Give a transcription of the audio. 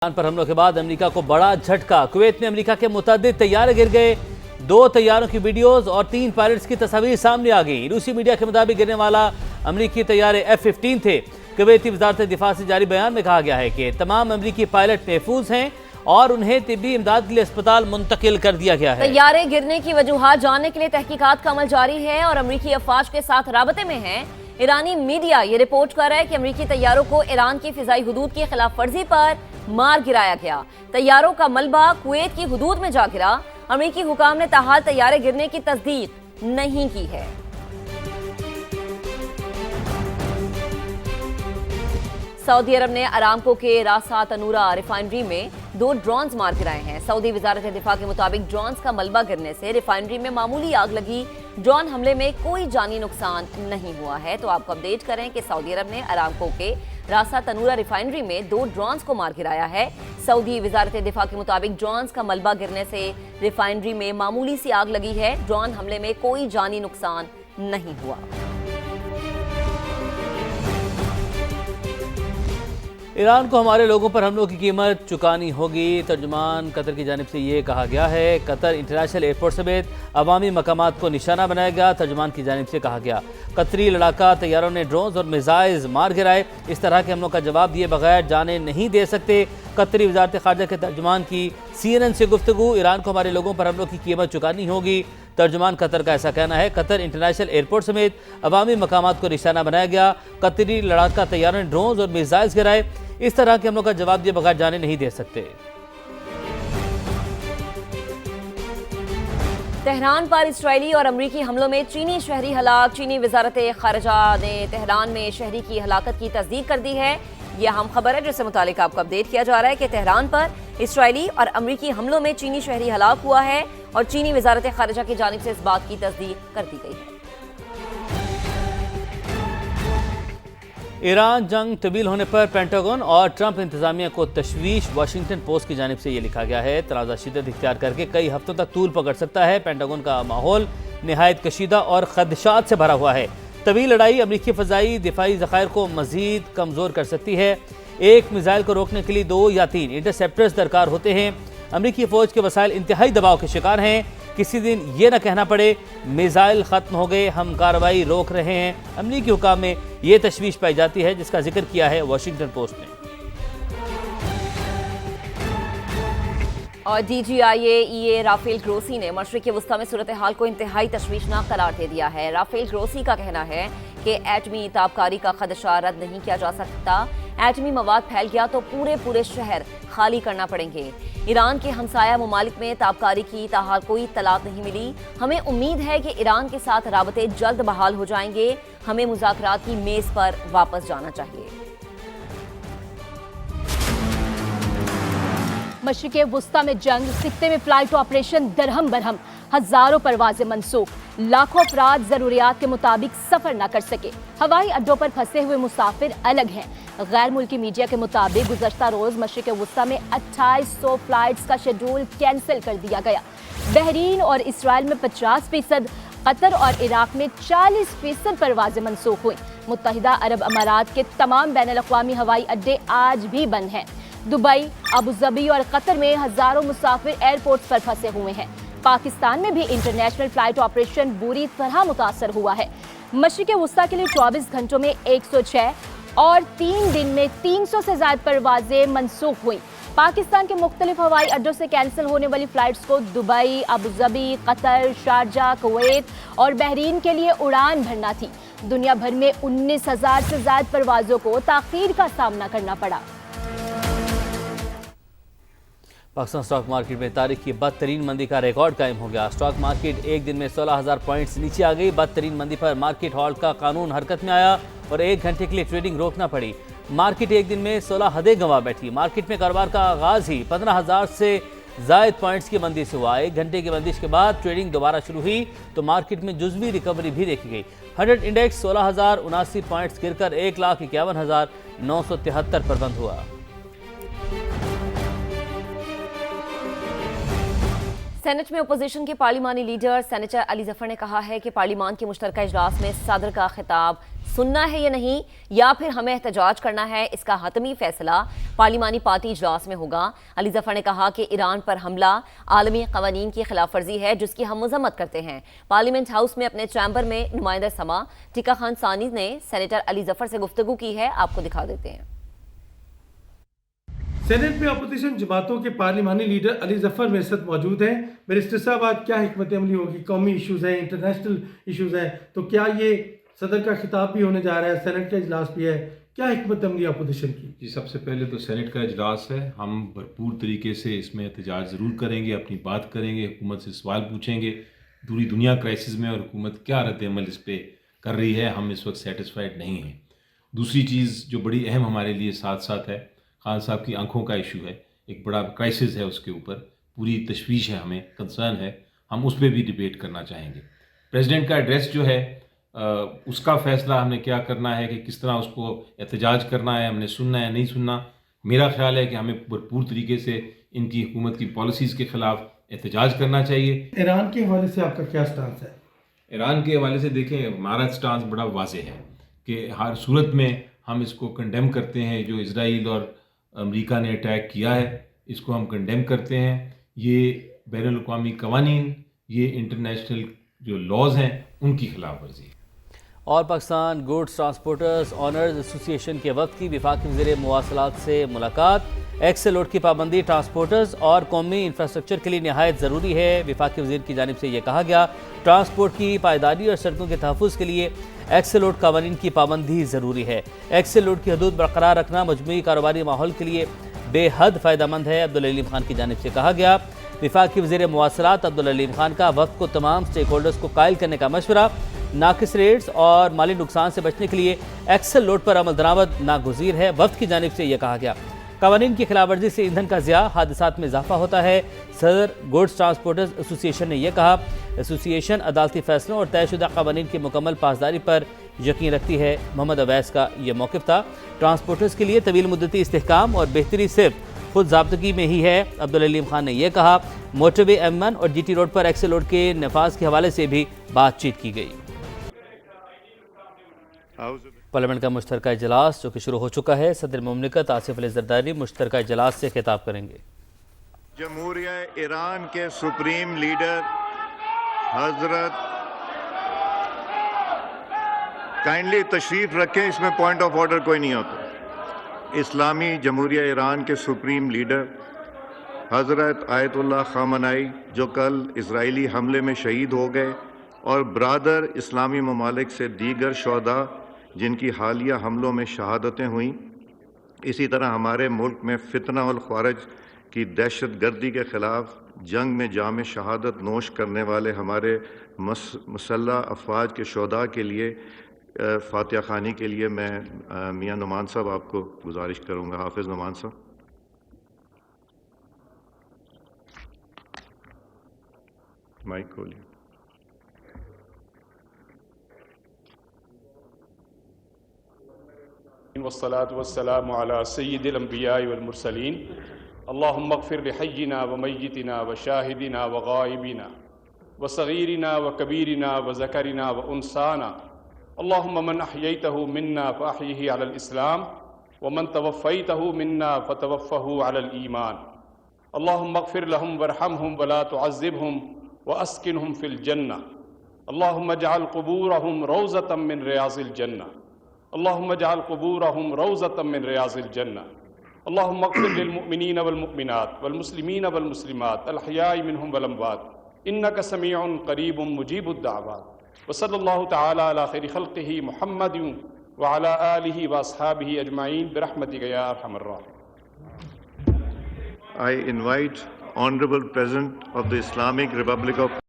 Iran पर हमलों के बाद अमेरिका को बड़ा झटका। कुवैत में अमेरिका के मुतअद्दिद तैयारे गिर गए। 2 तैयारों की वीडियोस और 3 पायलट्स की तस्वीर सामने आ गई। रूसी मीडिया के मुताबिक गिरने वाला अमेरिकी तैयारे F-15 थे। कुवैती वजारत दिफा से जारी बयान में कहा गया है कि तमाम अमेरिकी पायलट महफूज हैं और उन्हें तिब्बी इमदाद के लिए अस्पताल मुंतकिल कर दिया गया है। तैयारे गिरने की वजूहात जानने के लिए तहकीकात का अमल जारी है और अमेरिकी अफवाज के साथ राबते में है। ईरानी मीडिया ये रिपोर्ट कर रहा है कि अमेरिकी तैयारों को ईरान की फिजाई हुदूद की खिलाफ वर्जी पर मार गिराया गया। तैयारों का मलबा कुवैत की हुदूद में जा गिरा। अमेरिकी हुकाम ने ताहाल तैयारे गिरने की तस्दीक नहीं की है। सऊदी अरब ने अरामको के रासा तनूरा रिफाइनरी में 2 ड्रोन्स मार गिराए हैं। सऊदी वजारत दिफा के मुताबिक ड्रोन्स का मलबा गिरने से रिफाइनरी में मामूली आग लगी। ड्रोन हमले में कोई जानी नुकसान नहीं हुआ है। तो आपको अपडेट करें कि सऊदी अरब ने अरामको के रासा तनूरा रिफाइनरी में 2 ड्रोन्स को मार गिराया है। सऊदी वजारत दिफा के मुताबिक ड्रोन्स का मलबा गिरने से रिफाइनरी में मामूली सी आग लगी है। ड्रोन हमले में कोई जानी नुकसान नहीं हुआ। ईरान को हमारे लोगों पर हमलों की कीमत चुकानी होगी। तर्जुमान कतर की जानिब से ये कहा गया है। कतर इंटरनेशनल एयरपोर्ट समेत अवामी मकामात को निशाना बनाया गया। तर्जुमान की जानिब से कहा गया कतरी लड़ाका तैयारों ने ड्रोन्स और मिसाइल्स मार गिराए। इस तरह के हमलों का जवाब दिए बगैर जाने नहीं दे सकते। कतरी वजारत खारजा के तर्जुमान की CNN से गुफ्तगू। ईरान को हमारे लोगों पर हमलों की कीमत चुकानी होगी। तर्जुमान कतर का ऐसा कहना है। कतर इंटरनेशनल एयरपोर्ट समेत अवामी मकामात को निशाना बनाया गया। कतरी लड़ाका तैयारों ने ड्रोन्स और मिसाइल्स गिराए। इस तरह के हमलों का जवाब दिए बगैर जाने नहीं दे सकते। तेहरान पर इस्राएली और अमरीकी हमलों में चीनी शहरी हलाक। चीनी वजारत खारजा ने तेहरान में शहरी की हलाकत की तस्दीक कर दी है। यह अहम खबर है जिससे मुतालिक आपको अपडेट किया जा रहा है कि तेहरान पर इस्राएली और अमरीकी हमलों में चीनी शहरी हलाक हुआ है और चीनी वजारत खारजा की जानिब से इस बात की तस्दीक कर दी गई है। ईरान जंग तवील होने पर पेंटागन और ट्रंप इंतजामिया को तशवीश। वाशिंगटन पोस्ट की जानिब से ये लिखा गया है तनाज़ा शिद्दत इख्तियार करके कई हफ्तों तक तूल पकड़ सकता है। पेंटागन का माहौल निहायत कशीदा और खदशात से भरा हुआ है। तवील लड़ाई अमरीकी फ़ज़ाई दिफाई ज़खायर को मज़ीद कमज़ोर कर सकती है। एक मिसाइल को रोकने के लिए 2 या 3 इंटरसेप्टर्स दरकार होते हैं। अमरीकी फ़ौज के वसाइल इंतहाई दबाव के शिकार हैं। किसी दिन ये न कहना पड़े मिसाइल ख़त्म हो गए, हम कार्रवाई रोक रहे हैं। अमरीकी हुकाम में ये तशवीश पाई जाती है जिसका जिक्र किया है वाशिंगटन पोस्ट ने। और DGIA राफेल ग्रोसी ने मशरिक़ वस्ता में सूरत हाल को इंतहाई तशवीशनाक करार दे दिया है। राफेल ग्रोसी का कहना है कि एटमी ताबकारी का खदशा रद्द नहीं किया जा सकता। एटमी मवाद फैल गया तो पूरे शहर खाली करना पड़ेंगे। ईरान के हमसाया ममालिक में ताबकारी की ताहाल कोई इत्तलात नहीं मिली। हमें उम्मीद है कि ईरान के साथ राबते जल्द बहाल हो जाएंगे। हमें मुज़ाकरात की मेज़ पर वापस जाना चाहिए। मशरिक़ वुस्ता में जंग, सिक्ते में फ्लाइट ऑपरेशन दरहम बरहम, हजारों परवाजें मनसूख, लाखों अफराद जरूरियात के मुताबिक सफर न कर सके। हवाई अड्डों पर फंसे हुए मुसाफिर अलग हैं। गैर मुल्की मीडिया के मुताबिक गुज़श्ता रोज मशरिक़ वुस्ता में 2800 फ्लाइट्स का शेड्यूल कैंसिल कर दिया गया। बहरीन और इसराइल में 50%, कतर और इराक में 40% परवाजें मनसूख हुई। मुत्तहिदा अरब अमारात के तमाम बैनुल-अक़वामी हवाई अड्डे आज भी बंद हैं। दुबई, अबू धाबी और कतर में हजारों मुसाफिर एयरपोर्ट्स पर फंसे हुए हैं। पाकिस्तान में भी इंटरनेशनल फ्लाइट ऑपरेशन बुरी तरह मुतासर हुआ है। मशरिक़ वुस्ता के लिए 24 घंटों में 106 और 3 दिन में 300 से ज्यादा परवाजें मनसूख हुई। पाकिस्तान के मुख्तलिफ हवाई अड्डों से कैंसिल होने वाली फ्लाइट्स को Dubai, Abu Dhabi, Qatar, Sharjah, Kuwait और बहरीन के लिए उड़ान भरना थी। दुनिया भर में 19,000 से ज्यादा परवाजों को ताख़ीर का सामना करना पड़ा। पाकिस्तान स्टॉक मार्केट में तारीख की बदतरीन मंदी का रिकॉर्ड कायम हो गया। स्टॉक मार्केट एक दिन में 16,000 पॉइंट्स नीचे आ गई। बदतरीन मंदी पर मार्केट हॉल्ट का कानून हरकत में आया और 1 घंटे के लिए ट्रेडिंग रोकना पड़ी। मार्केट एक दिन में 16 हदें गंवा बैठी। मार्केट में कारोबार का आगाज ही 15,000 से ज़ायद पॉइंट्स की मंदी से हुआ। 1 घंटे की बंदिश के बाद ट्रेडिंग दोबारा शुरू हुई तो मार्केट में जुज़वी रिकवरी भी देखी गई। 100 इंडेक्स 16,079 पॉइंट्स गिरकर 1,51,973 पर बंद हुआ। सेनेट में अपोजिशन के पार्लिमानी लीडर सेनेटर अली जफर ने कहा है कि पार्लिमान के मुश्तरका इजलास में सदर का खिताब سننا ہے یا نہیں یا پھر ہمیں احتجاج کرنا ہے، اس کا حتمی فیصلہ پارلیمانی پارٹی اجلاس میں ہوگا۔ علی ظفر نے کہا کہ ایران پر حملہ عالمی قوانین کی خلاف ورزی ہے جس کی ہم مذمت کرتے ہیں۔ پارلیمنٹ ہاؤس میں اپنے چیمبر میں نمائندہ سما ٹیکا خان ثانی نے سینیٹر علی ظفر سے گفتگو کی ہے، آپ کو دکھا دیتے ہیں۔ سینٹ میں اپوزیشن جماعتوں کے پارلیمانی لیڈر علی ظفر میرے ساتھ موجود ہیں۔ منسٹر صاحب، آج کیا حکمت عملی ہوگی؟ قومی ایشوز ہیں، انٹرنیشنل ایشوز ہیں، تو کیا یہ صدر کا خطاب بھی ہونے جا رہا ہے؟ سینٹ کا اجلاس بھی ہے، کیا حکمت عملی اپوزیشن کی؟ جی، سب سے پہلے تو سینٹ کا اجلاس ہے، ہم بھرپور طریقے سے اس میں احتجاج ضرور کریں گے، اپنی بات کریں گے، حکومت سے سوال پوچھیں گے پوری دنیا کرائسس میں، اور حکومت کیا رد عمل اس پہ کر رہی ہے، ہم اس وقت سیٹسفائیڈ نہیں ہیں۔ دوسری چیز جو بڑی اہم ہمارے لیے ساتھ ساتھ ہے، خان صاحب کی آنکھوں کا ایشو ہے، ایک بڑا کرائسس ہے، اس کے اوپر پوری تشویش ہے، ہمیں کنسرن ہے، ہم اس پہ بھی ڈیبیٹ کرنا چاہیں گے۔ پریزیڈنٹ کا ایڈریس جو ہے اس کا فیصلہ ہم نے کیا کرنا ہے کہ کس طرح اس کو احتجاج کرنا ہے، ہم نے سننا ہے نہیں سننا۔ میرا خیال ہے کہ ہمیں بھرپور طریقے سے ان کی حکومت کی پالیسیز کے خلاف احتجاج کرنا چاہیے۔ ایران کے حوالے سے آپ کا کیا سٹانس ہے؟ ایران کے حوالے سے دیکھیں، ہمارا سٹانس بڑا واضح ہے کہ ہر صورت میں ہم اس کو کنڈیم کرتے ہیں۔ جو اسرائیل اور امریکہ نے اٹیک کیا ہے اس کو ہم کنڈیم کرتے ہیں۔ یہ بین الاقوامی قوانین، یہ انٹرنیشنل جو لاز ہیں ان کی خلاف ورزی ہے۔ اور پاکستان گوڈز ٹرانسپورٹرز آنرز ایسوسی ایشن کے وفد کی وفاقی وزیر مواصلات سے ملاقات۔ ایکسل لوڈ کی پابندی ٹرانسپورٹرز اور قومی انفراسٹرکچر کے لیے نہایت ضروری ہے، وفاقی وزیر کی جانب سے یہ کہا گیا۔ ٹرانسپورٹ کی پائیداری اور سڑکوں کے تحفظ کے لیے ایکسل لوڈ قوانین کی پابندی ضروری ہے۔ ایکسل لوڈ کی حدود برقرار رکھنا مجموعی کاروباری ماحول کے لیے بے حد فائدہ مند ہے، عبدالعلیم خان کی جانب سے کہا گیا۔ وفاقی وزیر مواصلات عبدالعلیم خان کا وفد کو تمام سٹیک ہولڈرز کو قائل کرنے کا مشورہ۔ ناقص ریٹس اور مالی نقصان سے بچنے کے لیے ایکسل لوڈ پر عمل درآمد ناگزیر ہے، وفد کی جانب سے یہ کہا گیا۔ قوانین کی خلاف ورزی سے ایندھن کا ضیاع، حادثات میں اضافہ ہوتا ہے، صدر گوڈز ٹرانسپورٹرز ایسوسی ایشن نے یہ کہا۔ ایسوسی ایشن عدالتی فیصلوں اور طے شدہ قوانین کی مکمل پاسداری پر یقین رکھتی ہے۔ محمد اویس کا یہ موقف تھا۔ ٹرانسپورٹرز کے لیے طویل مدتی استحکام اور بہتری صرف خود ضابطگی میں ہی ہے، عبدالعلیم خان نے یہ کہا۔ موٹر وے M1 اور GT روڈ پر ایکسل لوڈ کے نفاذ کے حوالے سے بھی بات چیت کی گئی۔ پارلیمنٹ کا مشترکہ اجلاس جو کہ شروع ہو چکا ہے، صدر مملکت آصف علی زرداری مشترکہ اجلاس سے خطاب کریں گے۔ جمہوریہ ایران کے سپریم لیڈر حضرت کائنڈلی تشریف رکھیں، اس میں پوائنٹ آف آرڈر کوئی نہیں ہوتا۔ اسلامی جمہوریہ ایران کے سپریم لیڈر حضرت آیت اللہ خامنائی جو کل اسرائیلی حملے میں شہید ہو گئے، اور برادر اسلامی ممالک سے دیگر شہداء جن کی حالیہ حملوں میں شہادتیں ہوئیں، اسی طرح ہمارے ملک میں فتنہ والخوارج کی دہشت گردی کے خلاف جنگ میں جام شہادت نوش کرنے والے ہمارے مسلح افواج کے شہداء کے لیے فاتحہ خوانی کے لیے میں میاں نعمان صاحب آپ کو گزارش کروں گا۔ حافظ نعمان صاحب۔ مائک کھولیے۔ والصلاة والسلام على سيد الأنبياء والمرسلين اللهم اغفر لحينا وميتنا وشاهدنا وغائبنا وصغيرنا وكبيرنا وذكرنا وأنثانا اللهم من أحييته منا فأحيه على الإسلام ومن توفيته منا فتوفه على الإيمان اللهم اغفر لهم وارحمهم ولا تعذبهم وأسكنهم في الجنة اللهم اجعل قبورهم روضة من رياض الجنة اللهم اجعل قبورهم روضة من رياض الجنة اللهم اغفر للمؤمنين والمؤمنات والمسلمين والمسلمات الأحياء منهم والأموات إنك سميع قريب مجيب الدعوات وصلى الله تعالى على خير خلقه محمد وعلى آله وأصحابه أجمعين برحمتك يا أرحم الراحمين. I invite Honorable President of the Islamic Republic of